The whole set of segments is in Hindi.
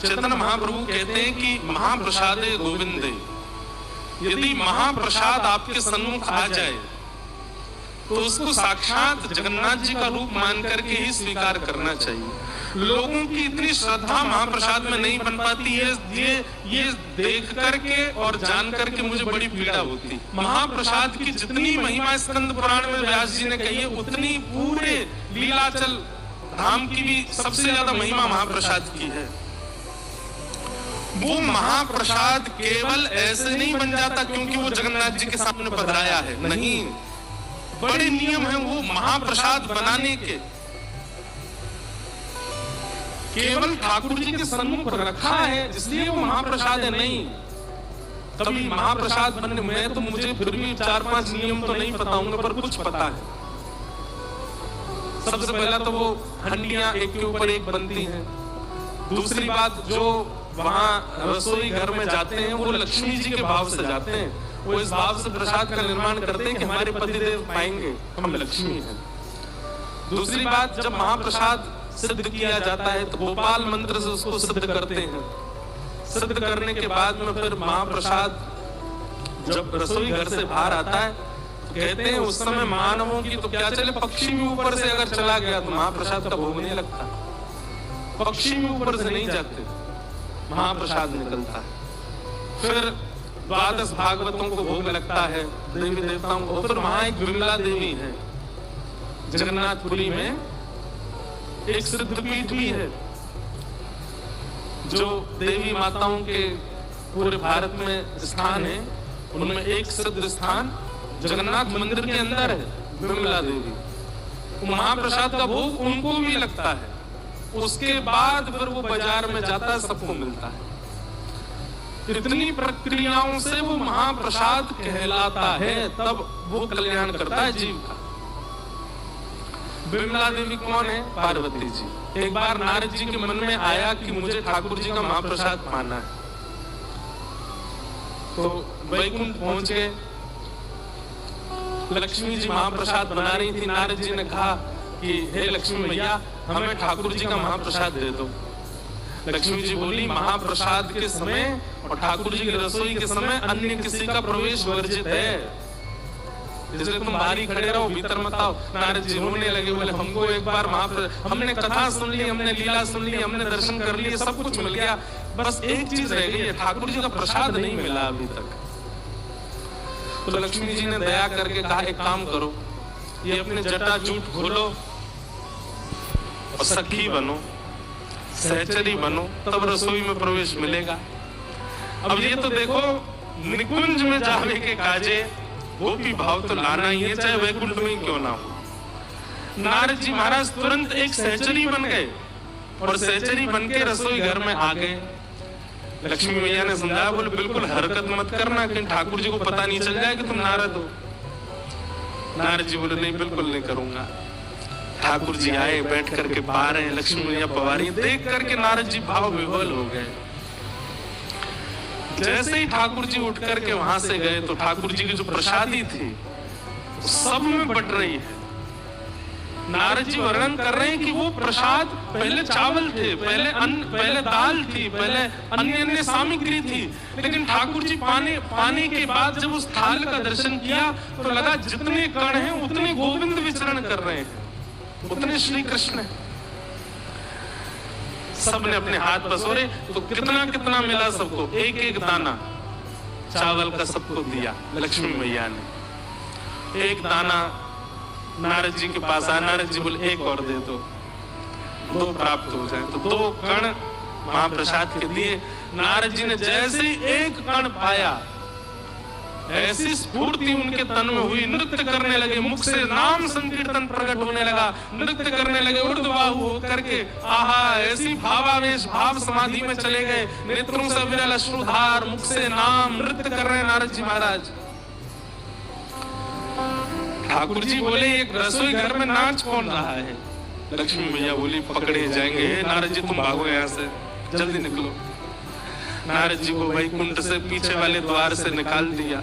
चैतन्य महाप्रभु कहते हैं कि महाप्रसादे गोविंदे, यदि महाप्रसाद आपके सन्मुख आ जाए तो उसको साक्षात जगन्नाथ जी का रूप मान करके ही स्वीकार करना चाहिए। लोगों की इतनी श्रद्धा महाप्रसाद में नहीं बन पाती है, ये देख करके और जान करके मुझे बड़ी पीड़ा होती। महाप्रसाद की जितनी महिमा स्कंद पुराण में व्यास जी ने कही है, उतनी पूरे लीलाचल धाम की भी सबसे ज्यादा महिमा महाप्रसाद की है। वो महाप्रसाद केवल ऐसे नहीं बन जाता क्योंकि वो जगन्नाथ जी के सामने पधराया है, नहीं, बड़े नियम हैं वो महाप्रसाद बनाने के। केवल ठाकुर जी के सन्मुख रखा है इसलिए वो महाप्रसाद है, नहीं। कभी महाप्रसाद बनने में तो मुझे फिर भी 4-5 नियम तो नहीं पता होंगे, पर कुछ पता है। सबसे पहला तो वो हंडियां एक के ऊपर एक बनती हैं। दूसरी बात, जो वहां रसोई घर में जाते हैं वो लक्ष्मी जी के भाव से जाते हैं। वो इस भाव से प्रसाद का निर्माण करते हैं कि हमारे पतिदेव पाएंगे हम लक्ष्मी हैं। दूसरी बात, जब महाप्रसाद सिद्ध किया जाता है तो गोपाल मंत्र से उसको सिद्ध करते हैं। सिद्ध करने के बाद में फिर महाप्रसाद जब रसोई घर से बाहर आता है तो कहते हैं उस समय मानवों की तो क्या चले, पक्षी भी ऊपर से अगर चला गया तो महाप्रसाद का भोग नहीं लगता। पक्षी भी ऊपर से नहीं जाते, महाप्रसाद निकलता है। फिर द्वादश भागवतों को भोग लगता है, देवी देवताओं को। फिर वहां एक विमला देवी है, जगन्नाथपुरी में एक सिद्धपीठ भी है, जो देवी माताओं के पूरे भारत में स्थान है। उनमें एक सिद्ध स्थान जगन्नाथ मंदिर के अंदर है, विमला देवी। महाप्रसाद का भोग उनको भी लगता है। उसके बाद फिर वो बाजार में जाता है, सबको मिलता है। इतनी प्रक्रियाओं से वो महाप्रसाद कहलाता है, तब वो कल्याण करता है जीव का। विमला देवी कौन है? पार्वती जी। एक बार नारद जी के मन में आया कि मुझे ठाकुर जी का महाप्रसाद पाना है, तो वैकुंठ पहुंच गए। लक्ष्मी जी महाप्रसाद बना रही थी। नारद जी ने कहा कि हे लक्ष्मी मैया, हमें ठाकुर जी का महाप्रसाद दे दो। लक्ष्मी जी बोली, महाप्रसाद के समय और ठाकुर जी की रसोई के समय अन्य किसी का प्रवेश वर्जित है, इसलिए तुम बाहर ही खड़े रहो, भीतर मत आओ। नारद जी रोने लगे, बोले हमको एक बार हमने कथा सुन ली, हमने लीला सुन ली, हमने दर्शन कर लिए, सब कुछ मिल गया, बस एक चीज रह गई है, ठाकुर जी का प्रसाद नहीं मिला अभी तक। तो लक्ष्मी जी ने दया करके कहा, एक काम करो, ये अपने जटा जूट खोलो और सखी बनो, सहचरी बनो, तब रसोई में प्रवेश मिलेगा। अब ये तो देखो, निकुंज में जावे के काजे गोपी भाव तो लाना ही है, चाहे वैकुंठ में क्यों ना हो। नारद जी महाराज तुरंत एक सहचरी बन गए और सहचरी बन के रसोई घर में आ गए। लक्ष्मी मैया ने समझाया, बोले बिल्कुल हरकत मत करना, कहीं ठाकुर जी को पता नहीं चल जाए कि तुम नारद हो। नारद जी बोले, नहीं बिल्कुल नहीं करूंगा। ठाकुर जी आए, बैठ करके पा रहे हैं, लक्ष्मी मैया पवारी, देख करके नारद जी भाव विह्वल हो गए। जैसे ही ठाकुर जी उठ करके वहां से गए तो ठाकुर जी की जो प्रसादी थी सब में बट रही है। नारद जी वर्णन कर रहे हैं कि वो प्रसाद पहले चावल थे, पहले अन्न, पहले दाल थी, पहले अन्य सामग्री थी, लेकिन ठाकुर जी पाने के बाद जब उस थाल का दर्शन किया तो लगा जितने कण हैं उतने गोविंद विचरण कर रहे हैं, उतने श्री कृष्ण है। सबने अपने हाथ बसोरे तो कितना कितना मिला सबको, एक एक दाना चावल का सबको दिया लक्ष्मी मैया ने। एक दाना नारद जी के पास आया, नारद जी बोले एक और दे दो, दो प्राप्त हो जाए। तो 2 कण महाप्रसाद के दिए। नारद जी ने जैसे ही एक कण पाया, ऐसी स्फूर्ति उनके तन में हुई, नृत्य करने लगे, मुख से नाम संकीर्तन प्रकट होने लगा, नृत्य करने लगे ऊर्ध्वबाहु होकर के। आहा, ऐसी भावावेश भाव समाधि में चले गए, नेत्रों से विरल अश्रुधार, मुख से नाम, नृत्य कर रहे हैं नारद जी महाराज। ठाकुर जी बोले, एक रसोई घर में नाच कौन रहा है? लक्ष्मी मैया बोली, पकड़े जाएंगे। नारद जी तुम भागो यहाँ से, जल्दी निकलो। नारद जी को वैकुंठ से पीछे वाले द्वार से निकाल दिया।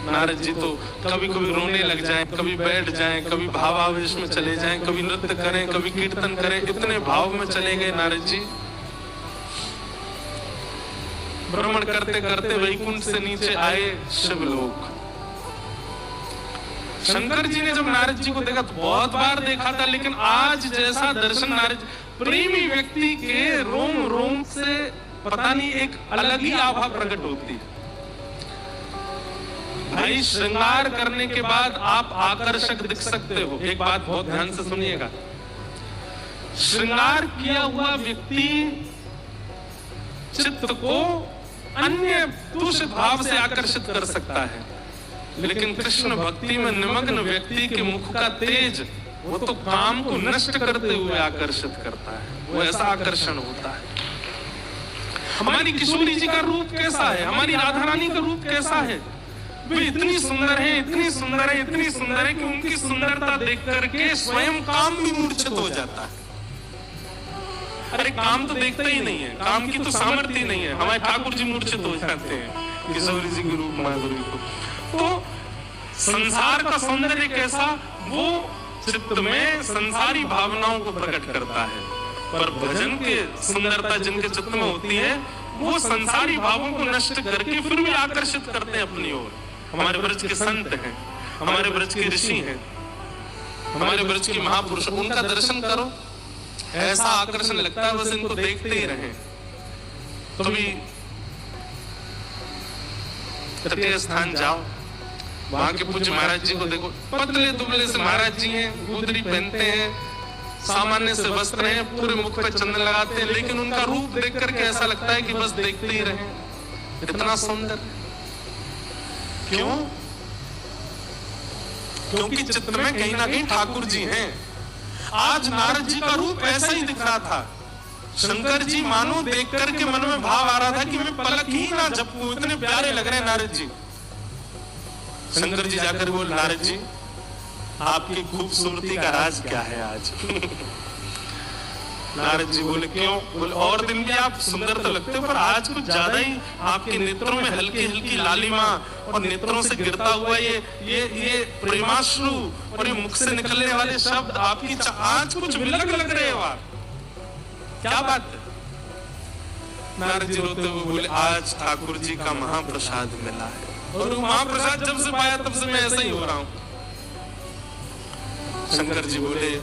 नारद जी तो कभी कभी रोने लग जाएं, कभी बैठ जाएं, कभी भावावेश में चले जाएं, कभी नृत्य करें, कभी कीर्तन करें, इतने भाव में चले गए नारद जी। भ्रमण करते करते वैकुंठ से नीचे आए शिवलोक। शंकर जी ने जब नारद जी को देखा तो बहुत बार देखा था, लेकिन आज जैसा दर्शन नारद प्रेमी व्यक्ति के रोम रोम से पता नहीं एक अलग ही आभा प्रकट होती है। भाई श्रृंगार करने के बाद आप आकर्षक दिख सकते हो। एक बात बहुत ध्यान से सुनिएगा, श्रृंगार किया हुआ व्यक्ति चित्त को अन्य दूषित भाव से आकर्षित कर सकता है, लेकिन कृष्ण भक्ति में निमग्न व्यक्ति के मुख का तेज वो तो काम को नष्ट करते हुए आकर्षित करता है। वो ऐसा आकर्षण होता है। हमारी किशोरी जी का रूप कैसा है, हमारी राधा रानी का रूप कैसा है? वे इतनी सुंदर है, इतनी सुंदर है, इतनी सुंदर है कि उनकी सुंदरता देख करके स्वयं काम भी मूर्छित हो जाता है। अरे काम तो देखता ही नहीं है, काम की तो सामर्थ्य नहीं है। हमारे ठाकुर जी मूर्छित हो जाते हैं किशोरी जी के रूप माधुरी को। तो संसार का सौंदर्य कैसा, वो चित्त में संसारी भावनाओं को प्रकट करता है, पर भजन के सुंदरता जिनके चित्त में होती है वो संसारी भावों को नष्ट करके फिर भी आकर्षित करते हैं अपनी ओर। हमारे ब्रज के संत हैं, हमारे ब्रज के ऋषि हैं, हमारे ब्रज के महापुरुष, उनका दर्शन करो, ऐसा आकर्षण लगता है बस इनको देखते ही रहे। तो भी तटीय स्थान जाओ, वहां के पूज्य महाराज जी को देखो, पतले दुबले से महाराज जी हैं, गुदरी पहनते हैं, सामान्य से वस्त्र हैं, पूरे मुख पर चंदन लगाते हैं, लेकिन उनका रूप देख करके ऐसा लगता है कि बस देखते ही रहे। इतना सुंदर क्यों? क्योंकि चित्त में कहीं ना कहीं ठाकुर जी हैं। आज नारद जी का रूप ऐसा ही दिख रहा था। शंकर जी मानो देख करके मन में भाव आ रहा था कि मैं पलक ही ना झपकूं, इतने प्यारे लग रहे हैं नारद जी। शंकर जी जाकर बोल, नारद जी आपकी खूबसूरती का राज क्या है आज? नारद जी बोले, क्यों? बोले, और दिन भी आप सुंदर तो लगते हो, पर आज कुछ ज्यादा ही आपके नेत्रों में हल्की हल्की लालिमा और नेत्रों से गिरता हुआ ये प्रेमाश्रु और ये मुख से निकलने वाले शब्द आपकी आज कुछ विलग लग रहे हो आप, क्या बात है? नारद जी रोते हुए बोले, आज ठाकुर जी का महाप्रसाद मिला है, और महाप्रसाद जब से पाया तब से मैं ऐसा ही हो रहा हूं। शंकर जी बोले,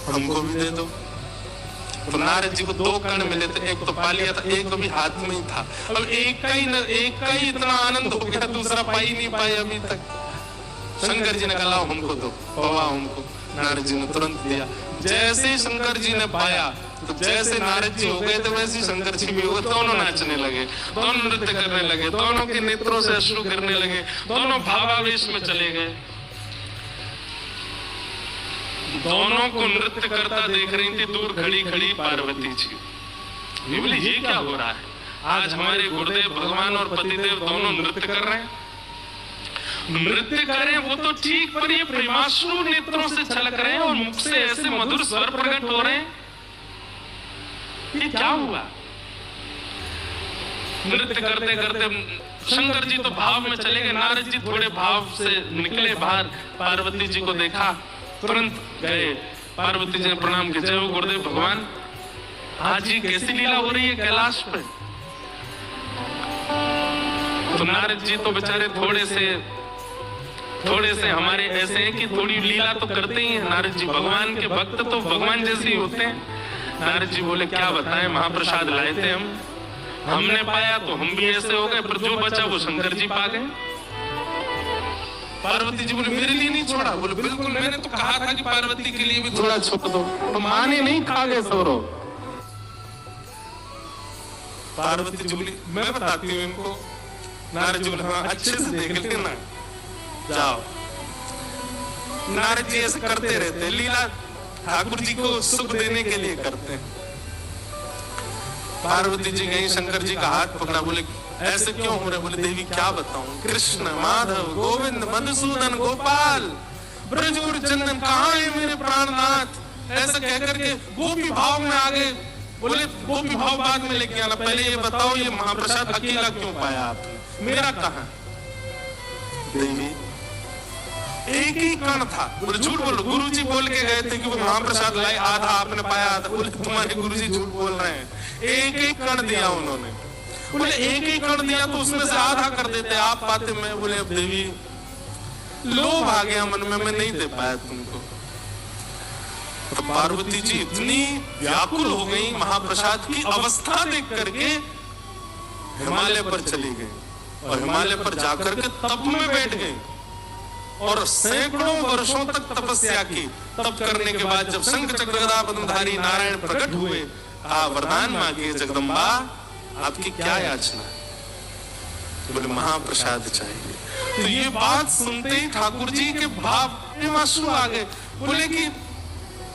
हमको भी दे दो। तो नारद जी को 2 कण मिले थे, एक तो पा लिया था, एक तो भी हाथ में ही था। अब एक का ही इतना आनंद हो गया, दूसरा पा ही नहीं पाए अभी तक। शंकर जी ने कहा, हमको दो, पवा हमको। नारद जी ने तुरंत दिया। जैसे ही शंकर जी ने पाया, तो जैसे नारद जी हो गए थे वैसे शंकर जी भी हो गए। दोनों नाचने लगे, दोनों नृत्य करने लगे, दोनों के नेत्रों से अश्रु गिरने लगे, दोनों भावावेश में चले गए। दोनों को नृत्य करता देख रही थी दूर खड़ी खड़ी पार्वती जी। बोली, ये क्या हो रहा है? आज हमारे गुरुदेव भगवान और पतिदेव दोनों नृत्य कर रहे हैं। नृत्य कर रहे हैं वो तो ठीक, पर ये प्रेमाश्रु नेत्रों से छलक रहे हैं और मुख से ऐसे मधुर स्वर प्रकट हो रहे हैं। ये क्या हुआ? नृत्य करते करते शंकर जी तो भाव में चले गए, नारद जी थोड़े भाव से निकले बाहर, पार्वती जी को देखा, तुरंत गए। पार्वती जी ने प्रणाम किया, जय हो गुरुदेव भगवान, आज ये कैसी लीला हो रही है कैलाश पे? तो नारद जी तो बेचारे थोड़े से हमारे ऐसे हैं कि थोड़ी लीला तो करते ही हैं। नारद जी भगवान के भक्त तो भगवान जैसे ही होते हैं। नारद जी बोले, क्या बताएं, महाप्रसाद लाए थे हमने पाया तो हम भी ऐसे हो गए, पर जो बचा वो शंकर जी पा गए। पार्वती जी बोले, मेरे लिए नहीं छोड़ा? बोले, बिल्कुल, मैंने तो कहा था कि पार्वती के लिए भी थोड़ा छोड़ दो, तो माँ ने नहीं खा गए सौरो। पार्वती जी बोली, मैं बताती हूँ इनको। नारद जी बोले, हाँ अच्छे से देख लेना, जाओ। नारद जी ऐसे करते रहते, लीला ठाकुर जी को सुख देने के लिए करते हैं। पार्वती जी गई, शंकर जी का हाथ पकड़ा, बोले, ऐसे क्यों हो रहे? बोले, देवी क्या बताऊं, कृष्ण माधव गोविंद मधुसूदन गोपाल ब्रज और चंदन कहाँ है मेरे प्राणनाथ? ऐसा कहकर के गोपी भाव में आ गए। बोले, गोपी भाव बाद में लेके आना, पहले ये बताओ ये महाप्रसाद अकेला क्यों पाया आपने, मेरा कहाँ? देवी एक ही कण था। बोले, झूठ बोलो, गुरुजी बोल के गए थे कि वो महाप्रसाद लाए, आधा आपने पाया, आधा। बोले, तुम्हारे गुरुजी झूठ बोल रहे हैं, एक ही कण दिया उन्होंने। बोले एक ही कण दिया तो उसमें से आधा कर देते, आप पाते। मैं बोले अब देवी लोभ आ गया मन में, मैं नहीं दे पाया तुमको। तो पार्वती जी इतनी व्याकुल हो गई महाप्रसाद की अवस्था देख करके हिमालय पर चली गई और हिमालय पर जाकर के तप में बैठ गई और सैकड़ों वर्षों तक तपस्या की। तप करने के बाद जब शंख चक्र गदा पद्मधारी नारायण प्रकट हुए, वरदान मांगे, जगदम्बा आपकी क्या याचना है? बोले महाप्रसाद चाहिए। तो ये बात सुनते ही ठाकुर जी के भाव में आंसू आ गए। बोले कि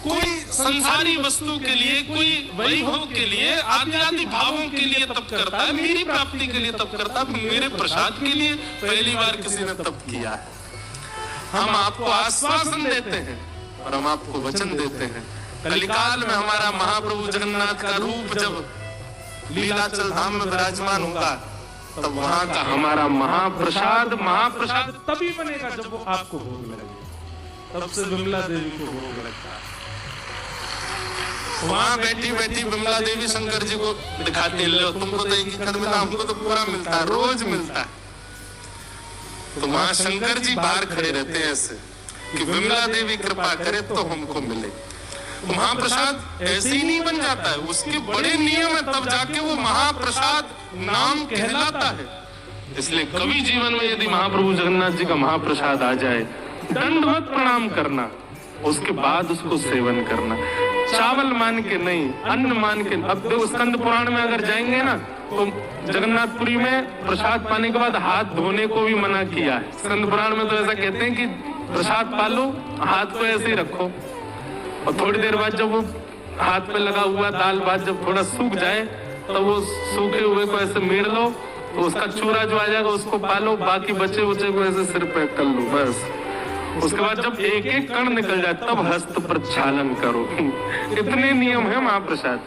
कोई संसारी वस्तु के लिए, कोई वैभव के लिए, आदि आदि भावों के लिए तप करता है, मेरी प्राप्ति के लिए तप करता है, मेरे प्रसाद के लिए पहली बार किसी ने तप किया है। हम आपको आश्वासन देते हैं और हम आपको वचन देते हैं, कलिकाल में हमारा महाप्रभु जगन्नाथ का रूप जब लीलाचल धाम में विराजमान होगा, तब वहां का हमारा महाप्रसाद तभी बनेगा जब वो आपको भोग लगेगा। तब से विमला देवी को भोग लगता है। वहां बैठी बैठी विमला देवी शंकर जी को दिखाते, लो तुमको तो एक ही खंड मिला, हमको तो पूरा मिलता है, रोज मिलता है। तो वहां शंकर जी बाहर खड़े रहते हैं ऐसे कि विमला देवी कृपा करे तो हमको मिले। तो महाप्रसाद ऐसे ही नहीं बन जाता है, उसके बड़े नियम है, तब जाके वो महाप्रसाद नाम कहलाता है। इसलिए कवि जीवन में यदि महाप्रभु जगन्नाथ जी का महाप्रसाद आ जाए, दंडवत प्रणाम करना, उसके बाद उसको सेवन करना, चावल मान के नहीं, अन्न मान के। अब देखो स्कंद पुराण में अगर जाएंगे ना, तो जगन्नाथपुरी में प्रसाद पाने के बाद हाथ धोने को भी मना किया है। स्कंद पुराण में तो ऐसा कहते हैं कि प्रसाद पालो, हाथ को ऐसे ही रखो, और थोड़ी देर बाद जब वो हाथ पे लगा हुआ दाल भात जब थोड़ा सूख जाए, तो वो सूखे हुए को ऐसे मेड़ लो, तो उसका चूरा जो आ जाएगा उसको पालो, बाकी बचे उचे को ऐसे सिर पे कर लो, बस। उसके बाद जब एक एक कण निकल जाए तब हस्त प्रक्षालन करो। इतने नियम है महाप्रसाद।